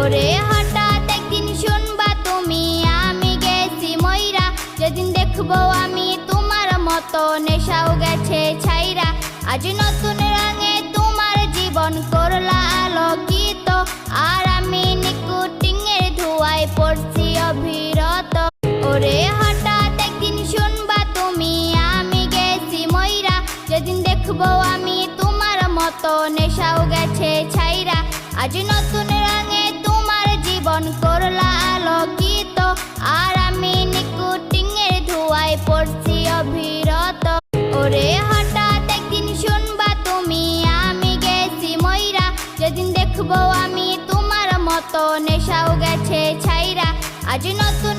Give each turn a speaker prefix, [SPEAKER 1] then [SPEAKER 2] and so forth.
[SPEAKER 1] ওরে হঠাৎ একদিন শুনবা তুমি আমি গেছি ময়রা, যেদিন দেখবো আমি তোমার মতো নেশাও গেছে ছাইরা। আজ নতুন রঙে তোমার জীবন করলা আলোকিত, আর আমি নিকোটিনের ধোঁয়ায় পড়ছি অবিরত। ওরে হঠাৎ একদিন শুনবা তুমি আমি গেছি ময়রা, যেদিন দেখবো আমি তোমার মতো নেশাও গেছে ছাইরা। আজ নতুন রঙে তোমার জীবন করলা আলোকিত, আর আমি নিকোটিনের ধোঁয়ায় পড়ছি অবিরত। ওরে হঠাৎ একদিন শুনবা তুমি আমি গেছি ময়রা, যেদিন দেখবো আমি তোমার মতো নেশাও গেছে ছাইরা। আজ নতুন